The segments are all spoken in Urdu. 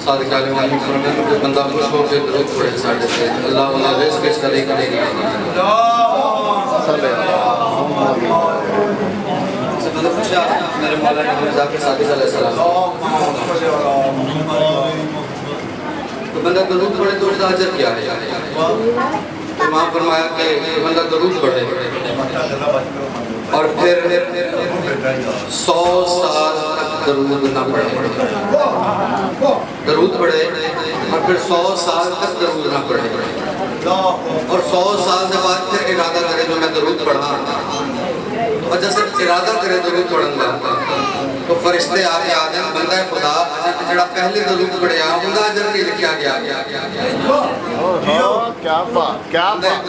صادق عالم عالم فرمائے کہ بندہ خوش ہو کے درود پڑھے ساڑھے سے اللہ اللہ رزق اس کا لے کرے گا سے بندہ خوشا میرے مولانا مرزا کے صادق علیہ السلام تو بندہ درود پڑھے تو اس کا اجر کیا ہے امام فرمایا کہ بندہ درود پڑھے اور پھر 100 سال تک درود نہ پڑھے درود پڑھے اور پھر 100 سال تک درود نہ پڑھے اور 100 سال سے بعد پھر ارادہ کرے جو میں درود پڑھا اور جیسے ارادہ کرے درود پڑھن گا تو فرشتے آگے آتے ہیں بندہ خدا جڑا پہلے درود پڑھے آؤں گا اجر نہیں لکھا گیا کیا بات کیا بات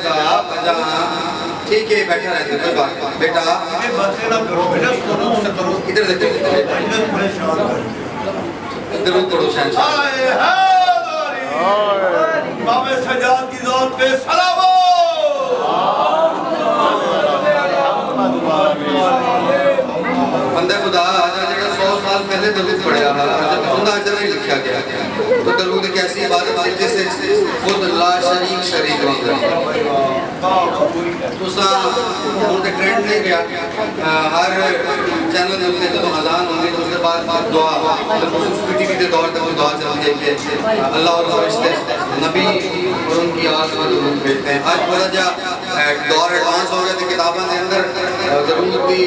ٹھیک ہے بیٹھا رہتے کوئی بات بیٹا ادھر دیکھو درود پڑھو شہنشاہ امام سجاد کی ذات پہ سلام بندہ خدا آجا جڑا 100 سال پہلے درود پڑھیا بندہ اجر نہیں لکھا گیا تو درود ایک ایسی عبادت ہے جس سے خود لا شریک شریک ہوتا ہے تو ان کے ٹرینڈ نہیں گیا ہر چینل میں ہوتے تو اذان ہوگی تو اس کے بعد دعا پی ٹی وی کے دور تک دعا چلتی ہے کہ اللہ اور فرشتے نبی اور ان کی آواز میں درود بھیجتے ہیں آج بڑا جا دور ایڈوانس ہو گیا تھے کتابوں کے اندر درود کی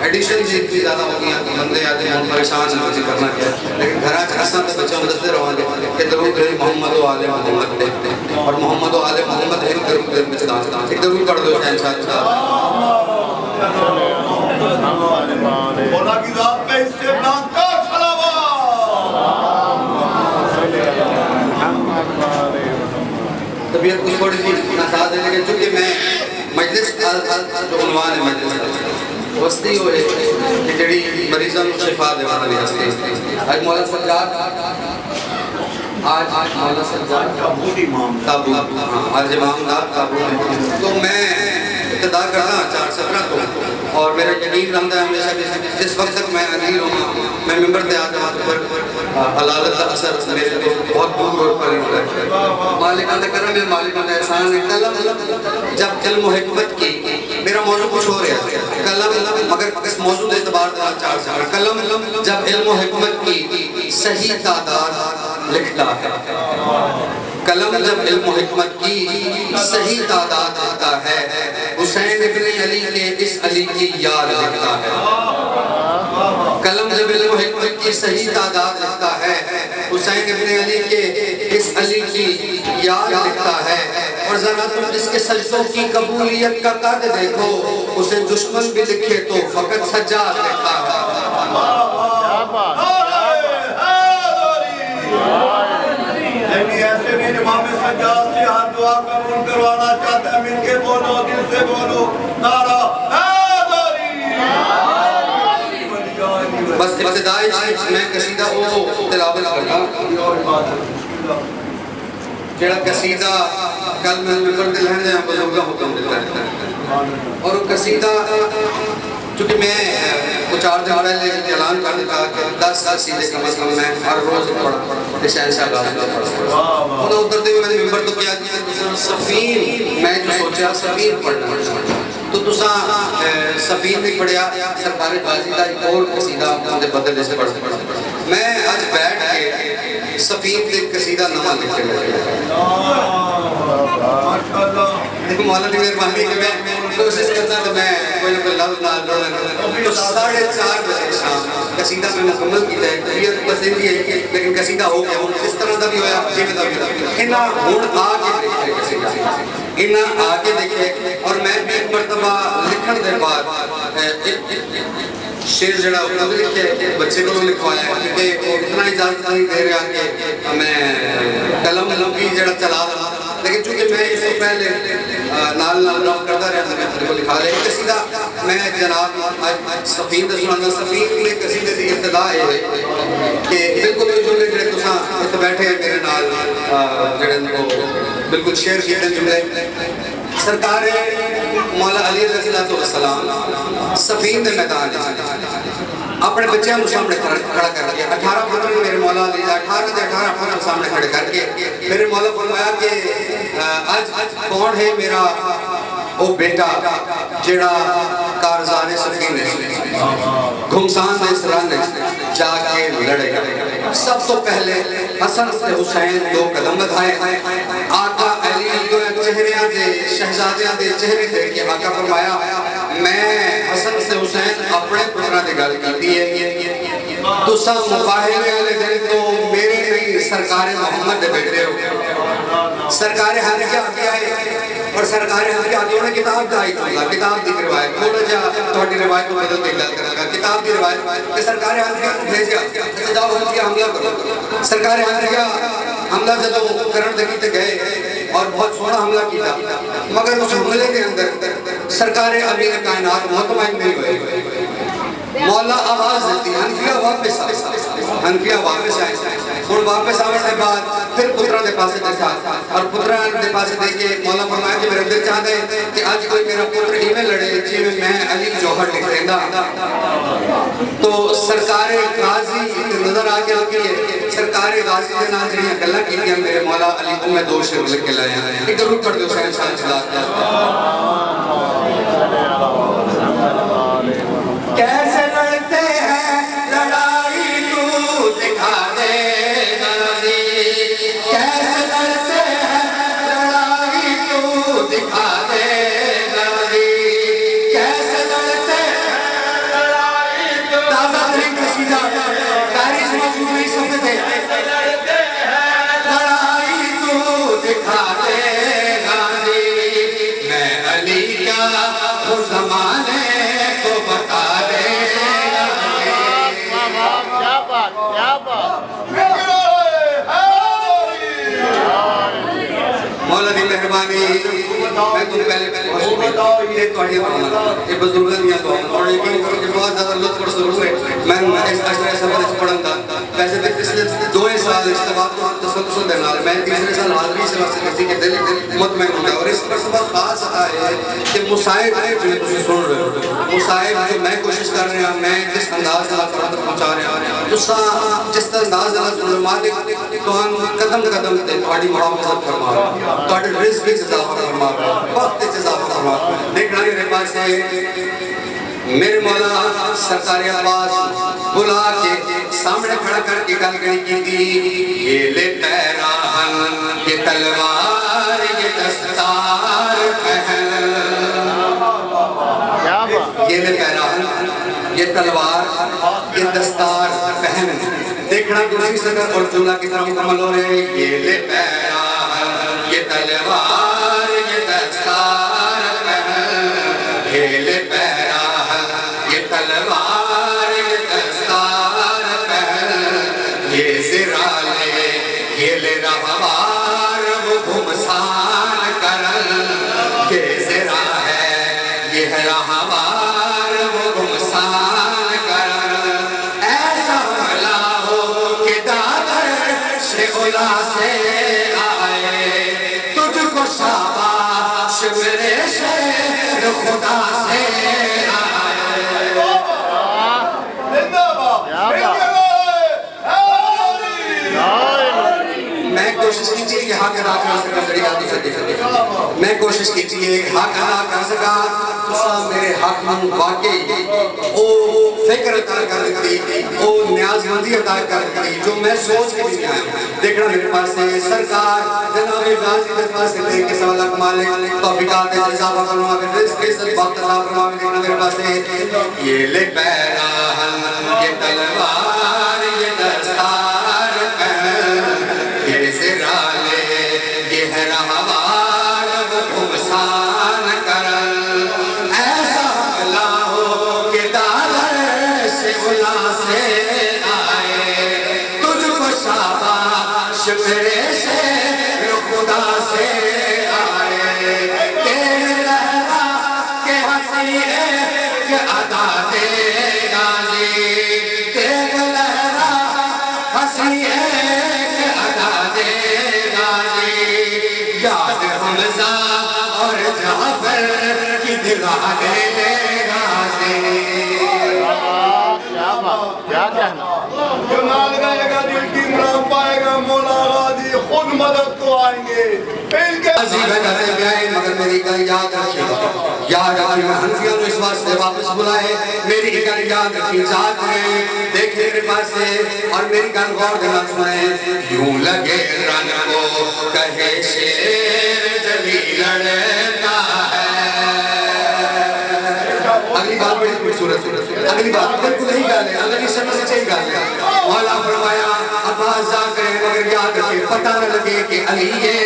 ایڈیشن بھی اتنی زیادہ ہو گیا کہ بندے آتے ہیں پریشان نہیں کرنا کیا لیکن گھراں حسن سے بچوں دستے رہو گے کہ درود ہے محمد و آل محمد اور محمد و آل محمد ہے درود میں چاہتا ایک درود پڑھ دو شہنشاہ مولا کی ذات پہ اس سے بلند کا طبیعت کچھ تھوڑی سی ناساز ہے لیکن چونکہ میں مجلس جو عنوان ہے مجلس وسطی ہوئے کہ جڑی مریضوں کو شفا دے والی ہستی آج مولا سجاد آج مولا سجاد تابوت آج امام دار تابوت تو میں ابتدا کرتا ہوں 4:17 کو اور میرا یقین رہتا ہے ہمیشہ جس وقت تک میں امیر ہوں میں ممبر پہ آتا ہوں پر حلالت کا اثر میرے کو بہت دور پر ہوتا ہے مالکان کا کرم ہے مالکان کا احسان ہے کلم جب علم و حکمت کی میرا موضوع کچھ ہو رہا ہے کلم مگر اس موضوع کے اعتبار سے 4 کلم جب علم و حکمت کی صحیح تعداد لکھتا ہے کلم جب علم و حکمت کی صحیح تعداد لکھتا ہے حسین ابن علی کے اس علی کی یاد لکھتا ہے کلم جب علم و حکمت کی صحیح تعداد لکھتا ہے حسین ابن علی کے اس علی کی یاد لکھتا ہے اور ذرا تم جس کے سجدوں کی قبولیت کا قد دیکھو اسے دشمن بھی لکھے تو فقط سجاد لکھتا ہے ایسے بھی امام سجاد سے ہاتھ دعا قبول کروانا چاہتا ہے مل کے بولو دل سے بولو نعرہ حیدری بس ابتدائی میں قصیدہ وہ تلاوت کرتا جڑا قصیدہ کل میں ممبر دے لہن جائیں بزرگاں حکم دیتا ہے اور وہ قصیدہ چونکہ میں وہ 4 دن پہلے اعلان کر دیتا کہ 10 قصیدے کم از کم میں ہر روز پڑھا شہنشاہ غازی کا پڑھا انہوں اترتے ہوئے میں نے ممبر تو کیا سفیر میں جو سوچا سفیر پڑھنا تو تساں سفیر نہیں پڑھیا سرکار غازی کا ایک اور قصیدہ اپنے بدل جیسے پڑھتے میں آج بیٹھ کے سفیر کے قصیدہ نمہ لکھتے لگے دیکھو مولا دی مہربانی کہ میں کوشش کرتا تو میں کوئی نہ کوئی لفظ نہ لڑنا تو 4:30 بجے شام قصیدہ میں مکمل کی ہے طبیعت پسند ہی ہے لیکن قصیدہ ہو گیا اس طرح کا بھی ہویا جیویں کا بھی انہاں ہن آ کے دیکھے قصیدہ انہاں آ کے دیکھے اور میں ایک مرتبہ لکھن دے بعد شیر جڑا وہ بھی لکھے بچے کو لکھوایا ہے کیونکہ وہ اتنا اجازت نہیں دے رہا کہ میں قلم کی جڑا چلا رہا لیکن چونکہ میں اس سے پہلے نال رف کرتا رہا تھا میں کو لکھا لیا قصیدہ میں جناب سفیر دسوانا سفیر کے قصیدے کی ابتدا ہے کہ بالکل جملے جڑے تساں اتنے بیٹھے ہیں میرے نال جڑے کو بالکل شیئر کیے جملے سرکار مولا علی علیہ السلام سفیر دے میدان اپنے بچوں کو سامنے کھڑا کر کے 18 پتر میرے مولا علی 18 دے 18 پتر سامنے کھڑے کر کے میرے مولا فرمایا کہ آج کون ہے میرا وہ بیٹا جڑا کارزار سفینے گھمسان دے سرانے جا کے لڑے گا. سب تو پہلے حسن سے حسین دو قدم بدھائے. آقا علی چہریاں دے شہزادیاں دے چہرے دے کے آقا فرمایا میں حسن سے حسین اپنے پترہ دے گل کی ہے تو سا مباہلے والے دن تو میرے نہیں سرکار محمد دے بیٹے ہو. سرکار حنفیہ کیا ہے اور سرکار حنفیہ آتی انہیں کتاب دائی تو اللہ کتاب دی روایت تھوڑا جا توڑی روایت کو بدل کے گل کرنا کتاب دی روایت کہ سرکار حنفیہ بھیجیا کہ جاؤ حنفیہ حملہ کرو. سرکار حنفیہ حملہ جدو کرن دے کیتے گئے اور بہت سونا حملہ کیا مگر اس حملے کے اندر سرکار امیر کائنات مطمئن نہیں ہوئے. مولا آواز دیتی حنفیہ واپس آئے حنفیہ واپس آئے اور واپس آنے کے بعد پھر پترہ دے پاسے دیکھا اور پترہ دے پاسے دیکھے مولا فرمایا کہ میرے دل چاہتے ہیں کہ آج کوئی میرا پتر ہی میں لڑے جی میں علی جوہر لکھ رہا تو سرکار غازی نظر آگے ہوتی ہے. سرکار غازی کے نام جنہیں گلہ کی ہیں میرے مولا علی کو میں دو شعر لکھ کے لائے ہیں ایک ضرور پڑھ دو شاہد شاہد چلاتے کیسے لڑتے ہیں لڑائی تو دکھا دے غازی کیسے لڑتے ہیں لڑائی تو دکھا دے غازی کیسے لڑتے ہیں لڑائی تو تازہ ترین قصیدہ تاریخ مجموعی صفحے دے کیسے لڑتے ہیں لڑائی تو دکھا دے غازی میں علی کا ہوں زمانے کو بتا دے. مولا دی مہربانی میں تم پہلے یہ توڑی یہ بزرگاں دیا تو اور یقین کرو کہ بہت زیادہ لطف اور سرور ہے. میں اس اشرے سفر پڑھن دا ویسے بھی پچھلے 2 سال اجتماع تو تسلسل دے نال میں تیسرے سال حاضری سے واسطے کرتی کہ دل مطمئن ہوتا ہے اور اس پر سبب خاص ہے کہ مصائب ہے جو تم سن رہے ہو مصائب جو میں کوشش کر رہا ہوں میں جس انداز سے آپ تک پہنچا رہا ہوں جس انداز سے مالک تو ہم قدم قدم تے تھوڑی محافظت فرما تھوڑی رزق بھی اضافہ فرما وقت اضافہ فرما. دیکھنا میرے پاس ہے میرے مولا سرکار عباس بلا کے سامنے کھڑا کر کے گل کی تھی یہ لے پیراہن یہ تلوار یہ دستار پہن یہ لے پیراہن یہ تلوار یہ دستار پہن. دیکھنا دوسری سکر اور جملہ کی طرح مکمل ہو رہے ہیں یہ لے پیراہن یہ تلوار یہ دستار پہن یہ لے پیراہن یہ تلوار یہ دستار پہن یہ زرا لے یہ لے رہوار وہ گھمسان کرن یہ زرا ہے یہ ہے رہوار وہ گھمسان کرن ایسا ملا ہو کہ دادر سے اولا سے آئے تجھ کو شاباش میرے شیر خدا سے میں کوشش کیجئے کہ حق ادا کر سکا ذریعہ سے میں کوشش کیجئے کہ حق ادا کر سکا تو میرے حق من واقعی او فکر عطا کر دیتی او نیاز مندی عطا کر دیتی جو میں سوچ کے بھی نہیں آیا. دیکھنا میرے پاس ہے سرکار جناب غازی کے پاس ہے کہ سوالک مالک توفیقات اضافہ فرما کے رزق عزت وقت عطا فرما کے. دیکھنا میرے پاس ہے یہ لے پیراہن یہ تلوار یہ دستار پہن یہ زرا لے یہ ہے رہوار وہ گھمسان کرن ایسا بلا ہو کہ دادر سے اولا سے آئے تجھ کو شاباش میرے شیر خدا سے آئے تیرے لہرا کے ہنسی ایک ادا دے غازی تیرے لہرا ہنسی ایک ادا دے غازی یاد حمزہ اور جعفر کی دلا دے غازی. جو نہ لگائے گا دل کی مرام پائے گا مولا غازی خود مدد کو آئیں گے مل کے عزیز ہے کرتے بیائے مگر میری گل یاد رکھے یاد رکھے میں حنفیوں نے اس واسطے واپس بلائے میری گل یاد رکھی ذات میں دیکھے میرے پاس سے اور میری گل غور دینا سنائے یوں لگے رن کو کہے شیر جلی لڑتا ہے اگلی بات بڑی خوبصورت اگلی بات بالکل نہیں گل ہے اللہ کی سمجھ سے چاہیے گل ہے مولا فرمایا عباس ذا کرے مگر یاد رکھے پتہ نہ لگے کہ علی ہے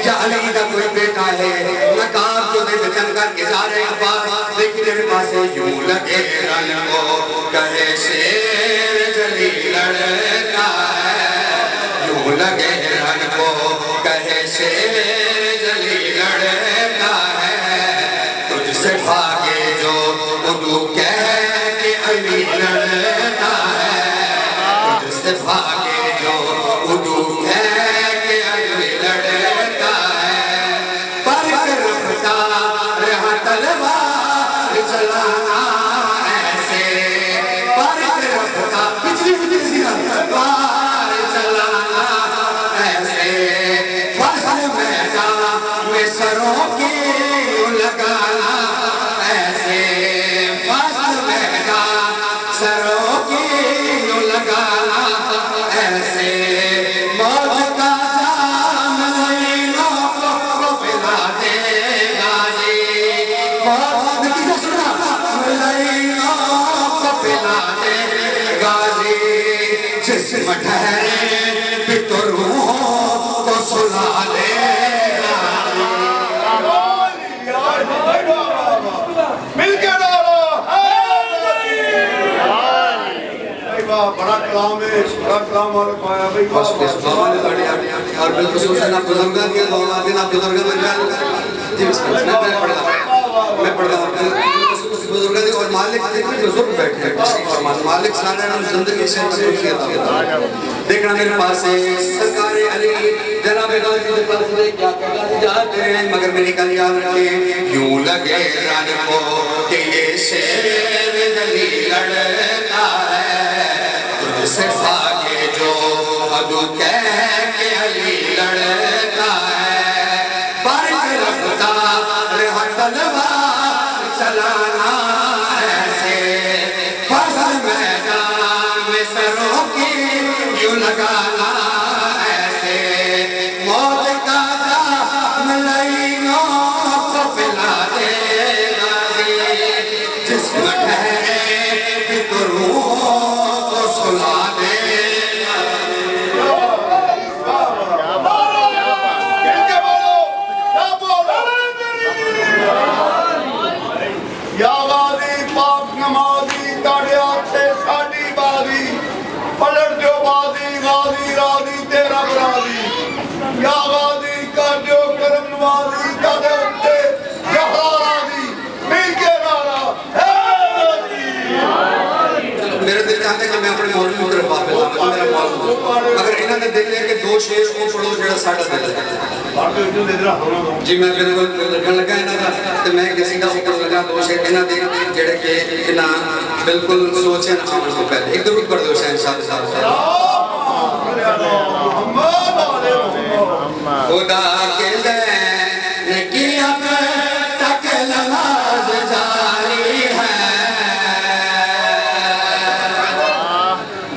یا علی کا کوئی بیٹا ہے نقاب جو دے بچن کر کے جا رہے عباس لیکن میرے پاس یوں لگے رن کو کہے شیر جلی لڑتا ہے یوں لگے رن کو کہے شیر جلی لڑتا ہے تجھ سے بھاگے جو اردو کہہ کے علی لڑتا ہے تجھ سے بھاگے جو اردو کہہ کے علی لڑتا ہے پر رفتہ رہا تلوار چلانا ایسے پر رفتہ پچھلی تلوار چلانا ایسے فصل میدان میں سروں کی لگانا ایسے فصل میدان سروں کی لگانا ایسے موت کا جام لینوں کو پلا دے گا جی موت کسے سنا لینوں کو پلا دے گا جی جسم ٹھہرے بھی تو روحوں کو سلا دے مل کے ڈالو بڑا کلام ہے بڑا کلام اور پایا بھائی بس بابا نے بڑی اور بالکل سوچنا بزرگاں کی دعا دینا بزرگاں میں جان جی بسم اللہ میں پڑھ رہا ہوں بزرگاں دی اور مالک دیکھیں جو ضرور بیٹھے ہیں فرمان مالک سارے نام زندگی سے مصروفیت دیکھنا میرے پاس ہے سرکار علی جناب غازی کے پاس سے کیا کہنا جاتے ہیں مگر میری گل یاد رکھیں یوں لگے رن کو کہ یہ شیر جلی لڑتا ہے تجھ سے بھاگے جو عدو کہہ کے علی لڑتا ہے پر رفتہ رہا تلوار چلانا ایسے فصل میدان میں سروں کی یوں لگانا ایسے موت کا جام لینوں کو پلا دے گا جسم ٹھہرے بھی تو روحوں کو سلا دے یا غازی پاک نمازی تاڑے آتے ساڑی بازی پلٹ جو بازی غازی راضی تیرا برازی یا غازی کر جو کرم نوازی تاڑے اٹھتے جہاں راضی مل کے نارا اے غازی میرے دل چاہتے ہیں کہ میں اپنے موضوع کی طرف واپس آؤں تو میرا موضوع اگر انہوں نے دل لے کہ دو شیر کو پڑھو جڑا ساڑھا دل ہے جی میں بالکل لگن لگا انہوں کا تو میں کسی کا اوپر لگا دو شیر انہوں نے جڑے کہ انہوں بالکل سوچیں آمن کو پہلے ایک درود پڑھ دو شہن شاہ محمد علیہ محمد خدا کے زین کی اب تک نماز جاری ہے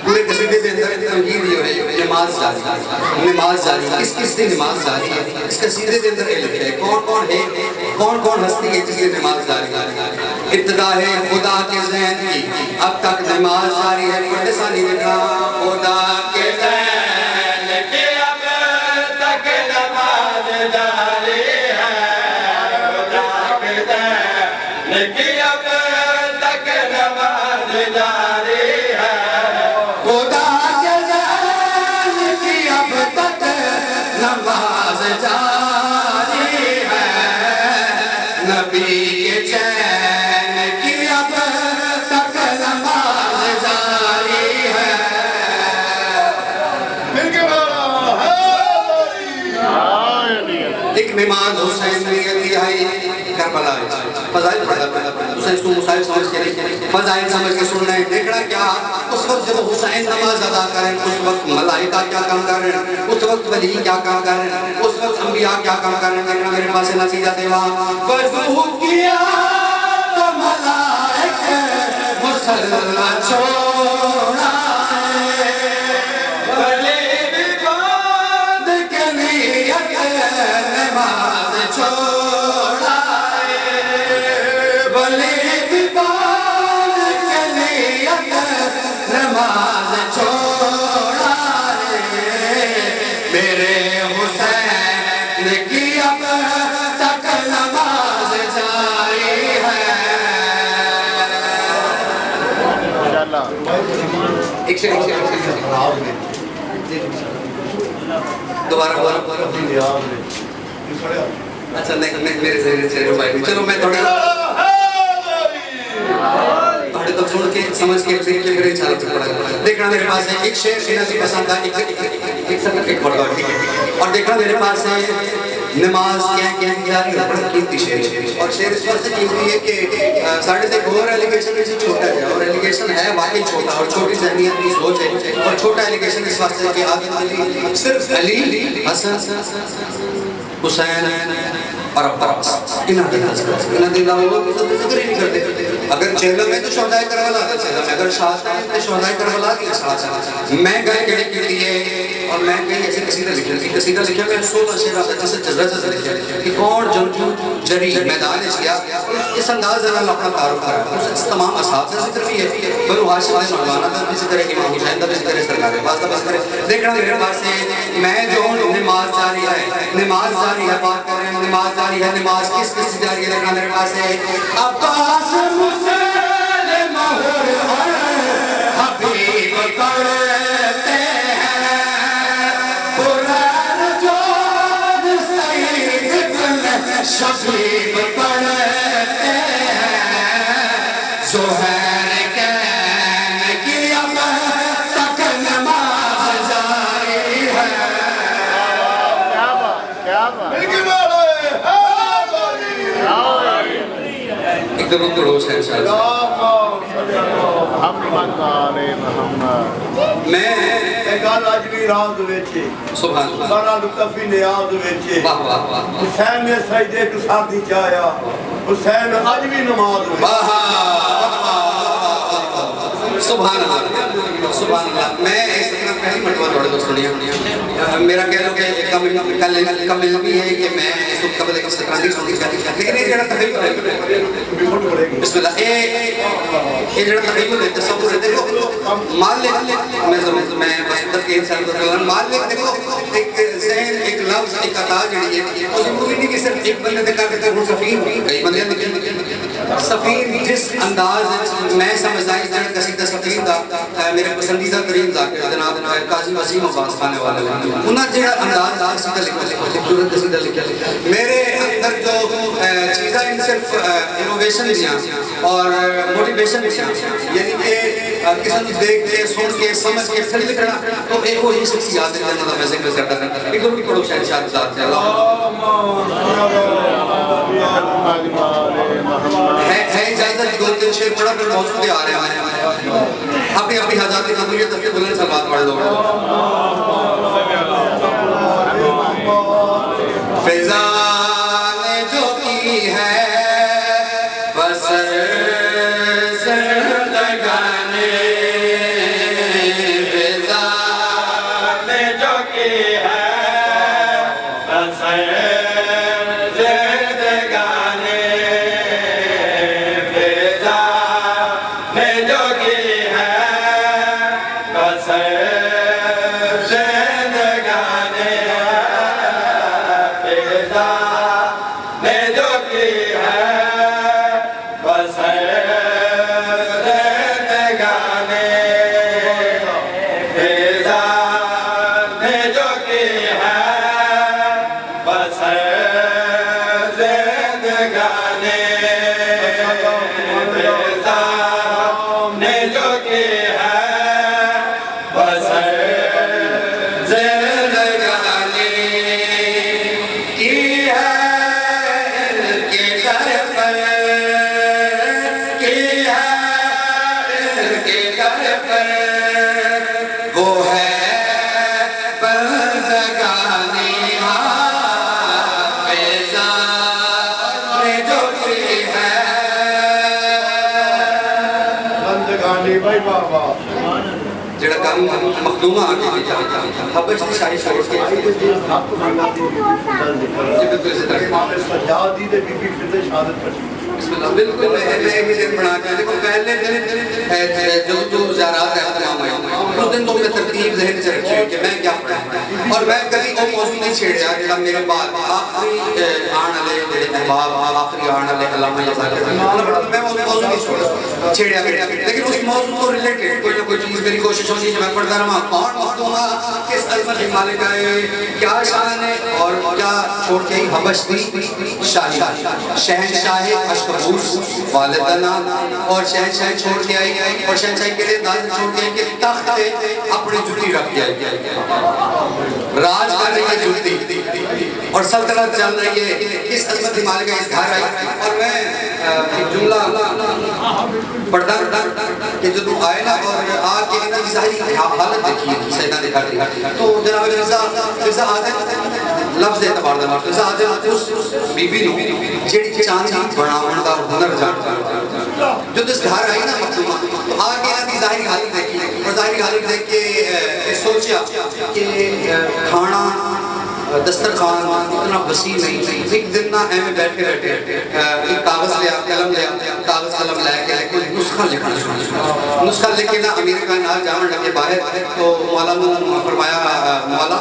پورے قصیدے کے اندر تنقید یہ ہے نماز جاری کس کی نماز جاری ہے اس قصیدے کے اندر یہ لکھا ہے کون کون ہستی ہے جس کی نماز جاری ہے ابتدا ہے خدا کے ذہن کی اب تک نماز جاری ہے پڑھنے سانی لکھا خدا کے ذہن کی اب تک نماز جاری ہے خدا کے ذہن کی اب تک نماز جاری ہے خدا کے ذہن کی اب تک نماز جاری ہے نبی کے چین کی اب تک نماز جاری ہے مل کے نارا ایک نماز حسین نے دہائی کربلا فضائل حسین اس کو مصائب سمجھ کے نہیں فضائل سمجھ کے سننا ہے دیکھنا کیا اس وقت جب حسین نماز ادا کریں اس وقت ملائکہ کیا کام کر رہے ہیں، اس وقت ولی کیا کام کر رہے ہیں، اس وقت انبیاء کیا کام کر رہے ہیں. میرے پاس نتیجہ دیوا وضو کیا تو ملائکہ مصلی چھوڑا دوبارہ اچھا نہیں میرے ذہن سے چلو میں تھوڑا تھوڑے تک سن کے سمجھ کے دیکھ کے میرے چال سے پڑھا دیکھنا میرے پاس ہے ایک شعر میرا بھی پسند تھا ایک بڑا اور دیکھنا میرے پاس ہے نماز کیا جاری ہے بڑا قیمتی شعر اور شعر اس وقت سے کی ہوئی ہے کہ ساڑھے سے اور ایلیگیشن سے چھوٹا ہے اور ایلیگیشن ہے واقعی چھوٹا اور چھوٹی ذہنیت کی سوچ ہے اور چھوٹا ایلیگیشن اس وقت سے کہ آدم علی صرف علی حسن حسین اور عباس انہاں دے علاوہ ذکر ہی نہیں کرتے. اگر چہلم ہے تو شہدائے کربلا کا چہلم ہے، اگر شاہد ہے تو شہدائے کربلا کی شاہد ہے. میں گئے کہنے کے لیے اور میں کہیں ایسے قصیدہ لکھا تھی، قصیدہ لکھا میں 16 شعر آتا جسے جزا لکھا کہ کون جنگجو جری میدان کیا. اس انداز سے اللہ اپنا تعارف کرا اس تمام اصحاب کا ذکر بھی ہے، بنو ہاشم کے نوجوانوں کا بھی ذکر ہے، امام حسین کا بھی ذکر ہے، سرکار عباس کا بھی ذکر ہے. دیکھنا میرے پاس سے میں جو نماز جاری ہے، نماز جاری ہے، بات کر رہے ہیں نماز جاری ہے. نماز کس کس سے جاری ہے؟ دیکھنا میرے پاس ہے عباس مسلم اور حبیب پڑھتے ہیں، قرآن جو سعید بن شبیب پڑھتے ہیں، زہیر کہنے کی اب تک نماز جاری ہے. کیا بات ایک دم روز ہے میں ایک آجوی راز ویچے سبحان اللہ بڑا لطفی نیاز ویچے واہ واہ واہ حسین نے سجدے کے ساتھ ہی چاہیا حسین آجوی نماز ویچے سبحان اللہ سبحان اللہ. میں اس طرح پہلی مرتبہ تھوڑے دوست سنیا میرا کہہ لو کہ کم علم بھی ہے کہ میں اس کو قبل ایک طرح نہیں سنی چاہتی لیکن یہ جڑا تخیل ہے بسم اللہ یہ جڑا تخیل ہے تصور ہے. دیکھو مالک میں ضرور میں بس کے انسان کو کہوں مالک دیکھو ایک ذہن ایک لفظ ایک عطا جڑی ہے اس ضروری نہیں کہ صرف ایک بندے کا کہتے ہیں سفیر کئی بندے لکھے سفیر جس انداز میں سمجھتا ہوں جڑا قصیدہ سفیر دا میرے پسندیدہ ترین ذاکر جناب قاضی وسیم عباس خانے والے انہاں جڑا انداز قصیدہ لکھا میرے اندر جو چیزیں ان صرف انوویشن بھی ہیں اور موٹیویشن بھی ہیں یعنی کہ کسی دیکھ کے سن کے سمجھ کے پھر لکھنا تو ایک وہی شخصیات ہے جنہاں میں ذکر کرتا ہے. ایک اور بھی پڑھو شاید شاید ذات ہے اجازت دو تین شعر پڑھا پھر موجود آ رہے ہیں اپنی اپنی حضرات کی قبولیت اپنے بلند سلوات پڑھ دو. فضا نے جو کی ہے بسر زندگانی فضا نے جو کی ہے بسر زندگانی فضا نے جو کی ہے بسر بس واہ بھائی واہ واہ جڑا کام مخدومہ آگے بھی جاتا حبش کی شاہی چھوڑ کے حق مانگا تھی جی بالکل اسی طرح امام سجادی دے بی بی فردے شہادت پڑھی بسم اللہ بالکل میں ایک دن بنا کے دیکھو پہلے دن جو تو زیارات اہتمام ہے اس دن تو میں ترتیب ذہن سے رکھی ہوئی کہ میں کیا پڑھا اور میں کبھی وہ موضوع نہیں چھیڑیا جڑا میرے بعد آخری آن والے میرے احباب آخری آن والے علامہ میں وہ موضوع نہیں چھیڑیا لیکن اس موضوع کو ریلیٹڈ کوئی نہ کوئی چیز میری کوشش ہوتی ہے میں پڑھتا رہا کون مخدومہ کس عظمت مالک ہے کیا شان ہے اور کیا چھوڑ کے ہی حبش دی شاہی شہنشاہ اشکبوس والدنا اور شہنشاہ چھوڑ کے آئی اور شہنشاہ کے لیے داد چھوڑ کے کہ تخت پہ اپنی جوتی رکھ کے آئی راج کر رہی ہے جوتی اور سلطنت چل رہی ہے اس عظمت مالک کا اظہار آئی اور میں ایک جملہ پڑھتا کہ جو تو آئے نا اور آ کے انہوں کی ظاہری حالت دیکھی ہے سیدہ دکھا رہی تو جناب فضا آدھے لفظ اعتبار دے فضا آدھے اس بی بی نو جیڑی چاندی بناون دا ہنر جان جو دس گھر آئی نا مخدومہ تو آ کے انہوں کی ظاہری حالت دیکھی اور ظاہری حالت دیکھ کے سوچیا کہ کھانا دسترخوان اتنا وسیع نہیں ایک دن نہ میں بیٹھے ایک کاغذ لیا قلم لیا کاغذ قلم لے کے کوئی نسخہ لکھنا شروع نسخہ لکھ کے نہ امیر کا نام جامن لگے باہر تو مولانا فرمایا مولا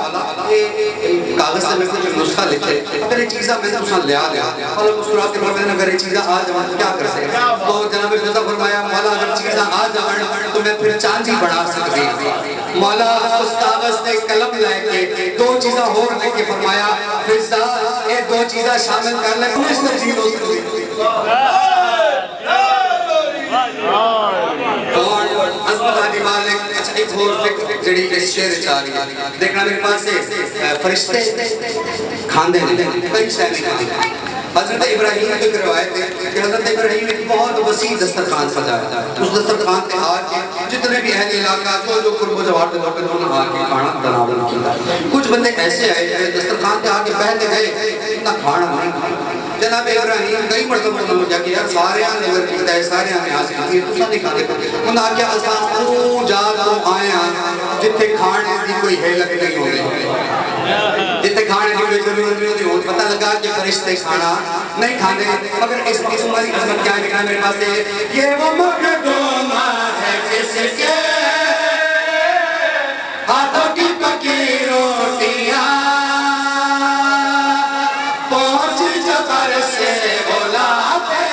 کاغذ سے میں نے نسخہ لکھے اگر یہ چیزیں میں نے اسے لیا اور مسکرا کے فرمایا اگر یہ چیزیں آ جاؤں کیا کر سکے تو جناب فضا فرمایا مولا اگر چیزیں آ جاؤں تو میں پھر چاندی بنا سکتی مولا اس کاغذ نے قلم لے کے دو چیزیں اور لے کے فرمایا فضا یہ دو چیزیں شامل کر لے کچھ تبدیل ہو سکتی اور عظمت علی مالک اچھا ایک اور فکر جڑی اس شعر چاہ رہی ہے دیکھنا میرے پاس سے فرشتے کھاندے ہیں کئی شہر کھاندے حضرت ابراہیم کی روایت ہے کہ حضرت ابراہیم ایک بہت وسیع دسترخوان سجایا اس دسترخوان کے آ کے جتنے بھی اہل علاقہ جو قرب و جوار کے لوگ انہوں نے آ کے کھانا بنا کیا کچھ بندے ایسے آئے کہ دسترخوان کے آ کے بیٹھ گئے اتنا کھانا نہیں کھایا جناب ابراہیم کئی مرتبہ ہو جا کہ یار سارے آنے اگر کیتا ہے سارے آنے آ سکتی ہے تو سا نہیں کھانے انہوں نے کیا اساں جا تو آئے ہیں جتنے کھانے کی کوئی حیلت نہیں ہو رہی جتنے کھانے کی کوئی ضرورت نہیں ہوتی پتہ لگا کہ فرشتے کھانا نہیں کھانے مگر اس ہماری عظمت کیا ہے میرے پاس ہے یہ وہ مخدومہ ہے جس کے ہاتھوں کی پکی روٹیاں پہنچ جو پر سے بلاتے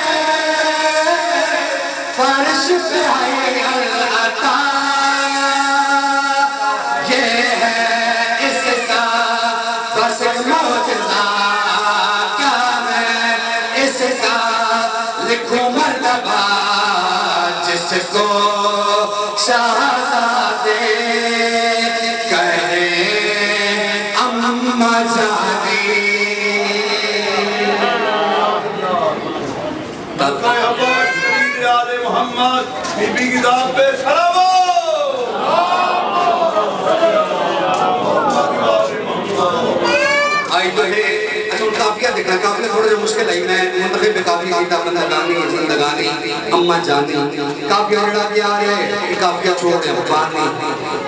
فرش پہ آئی العطا یہ ہے اس کا بس معجزہ کیا میں اس کا لکھوں مرتبہ جس کو شہزادے کہے اماں جانی محمد بی بی کی ذات پہ سلام آئی تو ہے اچھا کافیہ دیکھنا کافیہ تھوڑا جو مشکل ہے میں منتخب کافیہ کیتا بندگانی زندگانی اماں جانی کافیہ جڑا بھی آ رہا ہے کافیہ چھوڑ رہے ہیں بانی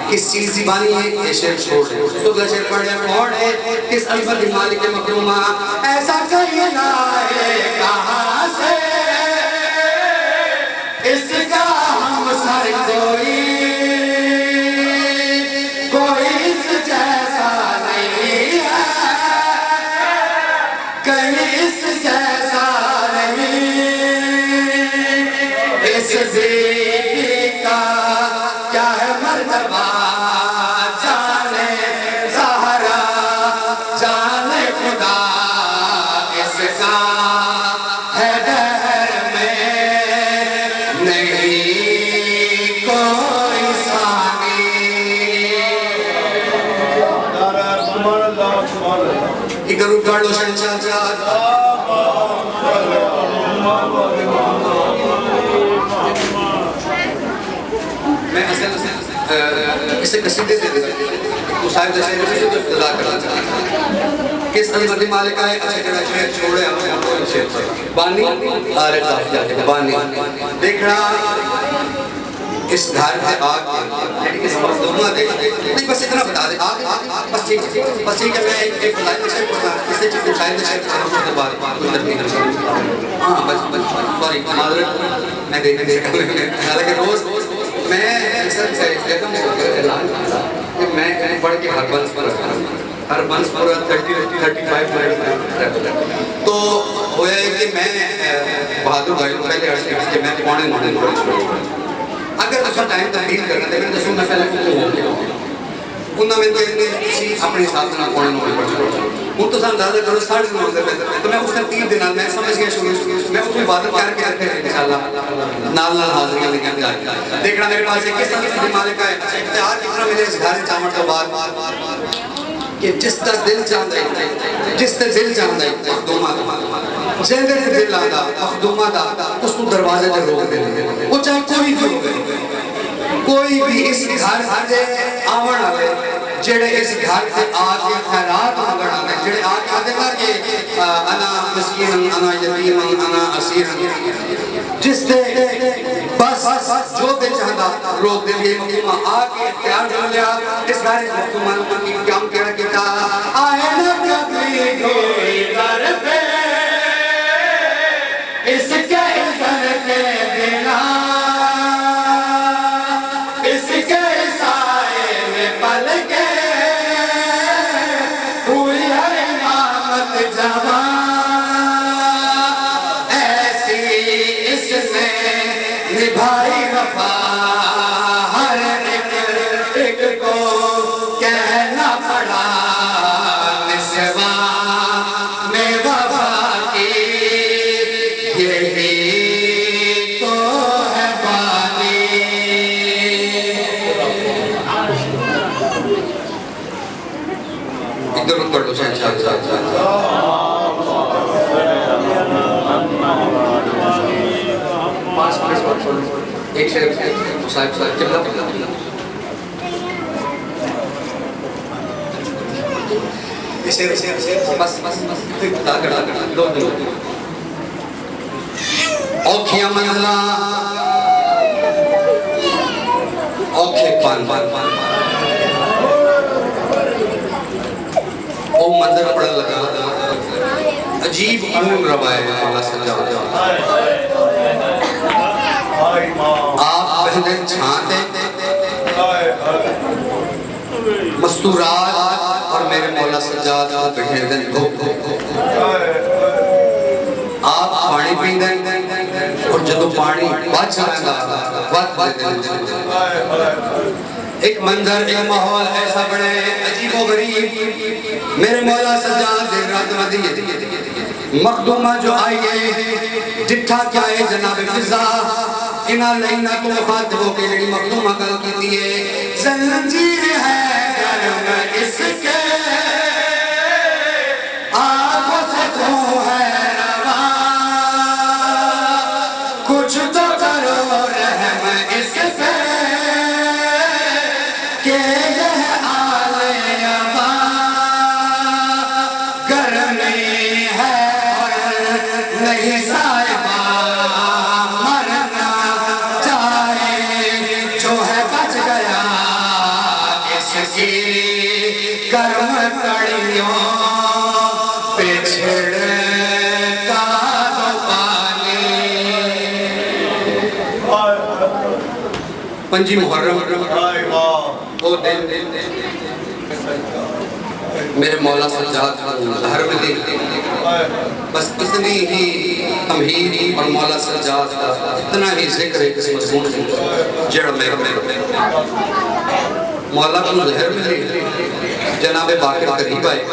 کس چیز کی بانی ہے یہ شعر چھوڑ رہے ہیں تو اگلا شعر پڑھ رہے ہیں کون ہے کس عظمت مالک مخدومہ ایسا کہیں لائے کہاں سے اس کا ہم سر کوئی اس جیسا نہیں ہے کہیں اس جیسا نہیں اس زیدی کا کیا ہے مرتبہ جانے زہرا جانے خدا اس کا ہے دہر میں نہیں کوئی ثانی سبحان اللہ سبحان اللہ ایک روپ گاڑو شنچا جاد میں اسے قصیدے سے مصاحب دشہرے سے جو ابتدا کرنا چاہتا ہوں کس عظمت مالک آئے اچھے جڑا شعر چھوڑے ہم کو شعر بانی آرے کافیہ بانی دیکھنا اس گھر پہ آ کے اس مخدومہ دے نہیں بس اتنا بتا دے بس ٹھیک ہے میں ایک فلائٹ میں شیئر کرتا اس سے چیز شاید میں شیئر کرتا ہوں اس کے بعد کوئی ترمیم نہیں ہاں بس سوری معذرت میں دیکھنے سے حالانکہ روز میں سر سے یکم سے اعلان کرتا کہ میں پڑھ کے ہر بنس پر ہر بنس پر 35 منٹ تو ہوا ہے کہ میں بہادر بھائی کو پہلے عرض کی کہ میں پونے پڑھ چھوڑا اگر اس کا ٹائم تبدیل کرنا تھا میں دسوں میں پہلے کتوں ہو گیا انہوں میں تو اتنی چیز اپنے حساب سے نہ پونے نوڑے پڑھ چھوڑا ہوں تو اندازہ کرو 9:30 بجے تو میں اس نے 3 دن میں سمجھ گیا شروع میں اس میں عبادت کر کے رکھے انشاءاللہ نال حاضریاں لگیں گے دیکھنا میرے پاس ایک قسم کی مالک ہے اختیار کتنا ملے اس گھر چامٹ کے بعد کہ جس کا دل چاہتا ہے جس کا دل چاہتا ہے مخدومہ جن دے دل آتا مخدومہ دا اس کو دروازے تے روک دے وہ چاہے کوئی بھی ہو کوئی بھی اس گھر دے آون والے جڑے اس گھر تے آ کے خیرات مانگن والے جڑے آ کے آدے نا کہ انا مسکین انا یتیم انا اسیر جس دے بس جو دل چاہتا روک دے یہ مخدومہ آ کے اختیار کر لیا اس گھر مخدومہ کی کام کیا کیتا آئے نہ کبھی کوئی در پہ اس کے اثر کے بنا اس کے سائے میں پل کے پوری ہر امامت جوان ایسی اس نے نبھائی وفا ہر ایک کو کہنا پڑا نسواں میں وفا کی یہی تو ہے بانی ادھر اتر دو ایک شہر صاحب قبلہ بس دو اوکھیاں منزلہ اوکھے پان او منظر پڑا لگا عجیب خون روائے مولا سجاد آپ پہلے چھانتے مستورات اور میرے مولا سجاد کو بٹھے دن دھوپ آپ پانی پین دیں اور جدو پانی بچ رہا وقت دے دیں ایک منظر ایک ماحول ایسا بڑے عجیب و غریب میرے مولا سجاد دے رات مدی مخدومہ جو آئیے جٹھا کیا ہے جناب فضا انہا لئینا تو مخاطب ہو کے لڑی مخدومہ کل کی دیئے زنجیر ہے گرم اس کے آنکھوں سے تو ہے رواں کچھ تو کرو رحم اس پہ کہ یہ آل یبا گرمی ہے اور نہیں صاحبہ مرنا چاہے جو ہے بچ گیا اس کی کرم کڑیوں پہ چھڑکا دو پانی پنجی محرم وہ دن میرے مولا سجاد ہر میں دیکھتے بس اتنی ہی تمہید اور مولا سجاد کا اتنا ہی ذکر ہے کس مضمون سے جڑ میں مولا کو ظہر میں دیکھتے جناب باقر قریب آئے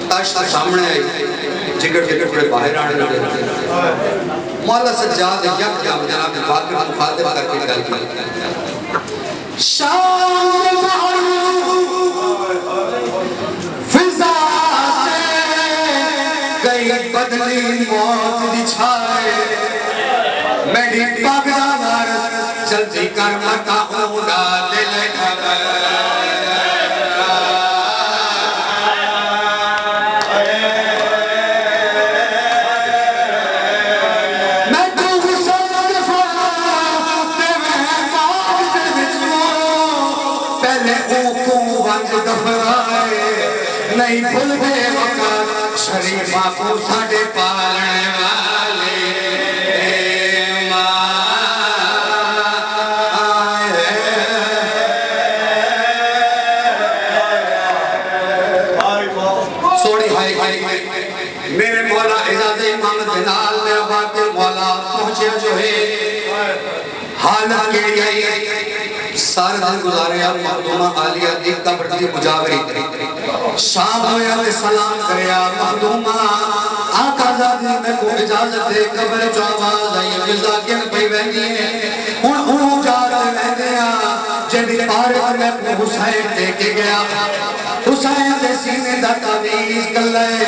تاش سے سامنے آئے جگر پڑے باہر آنے لگے مولا سجاد یک جام جناب باقر مخاطب کر کے گل کی شام فضا گئی بدلی موت دی چھائے میری پاگا مارس جلدی کر مکا اونڈا دے لکھا میں تو غصہ دفاع دے میں نہیں بھول گئے وقت شریفہ کو ساڑے پالنے والے سوڑی ہائی میرے مولا اجازت امام دنال میرا باقی مولا پہنچے جو ہے حالت کے آئی سارے دن گزارے اب مخدومہ عالیہ دی قبر دی مجاوری شام ہویا دے سلام کریا مخدومہ آقا زادی میں کو اجازت دے قبر جو آواز آئی مزا کن پہ بہنی ہے ان جاتے بہنیا جب پارے میں اپنے حسین دے کے گیا حسین دے سینے دا تعویز کر لئے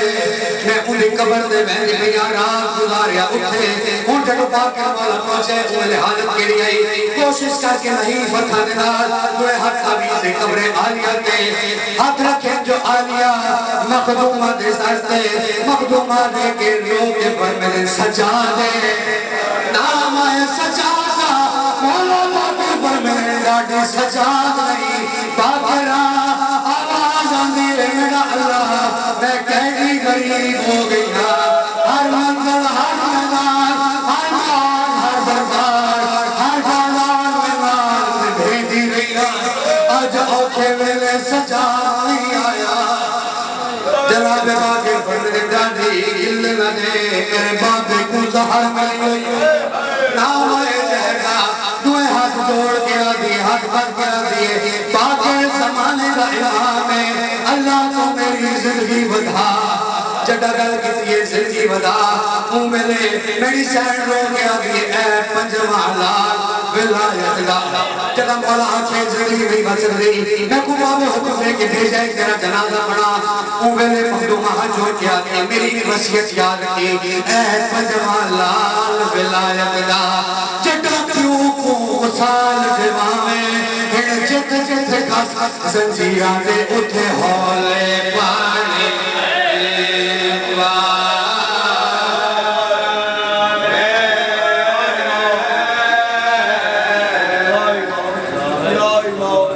میں انہیں قبر دے بہنی بھیا رات گزاریا اٹھے ان جڑو پاکر والا پہنچے انہیں حالت کے لیے آئی کوشش کر کے نہیں فتح دینار دوئے حق تعویز قبر عالیہ کے ہاتھ رکھیں جو عالیہ مخدومہ دے سارتے مخدومہ دے کے رو کے پر میں سجا دے نام آئے سجا دا مولا باقی پر میں ڈاڑی سجا نہیں باقرہ آواز آنے میرا اللہ میں کہنی غریب ہو گئی ہر منزل ہر میدان ہر بار ہر دربار ہر بازار میں مال میں بھیجی رہی آج اوکھے ویلے سجا نہیں آیا جناب باقی فرد ڈاڑی گل نہ دے میرے باپے کو زہر ملی ہوئی نام آئے جہگا دوئے ہاتھ جوڑ کے آدھی ہاتھ بھر کے آدھی باقی زمانے کا امام ہے اللہ تو میری زندگی بدا جڑا گل کی یہ زندگی بدا ہوں میری سینڈ رو کے آدھی اے پنجوان لال ولایت دا جڑا مولا آنکھیں زندگی نہیں بچ رہی میں کو بابے حکم دے کے بھیجا ہے تیرا جنازہ بنا ہوں مخدومہ جو کیا دیا میری وصیت یاد کی اے پنجوان لال ولایت دا جڑا کیوں کو سال جوان میں جت جت گھس زنجیران دے اٹھے ہولے پائے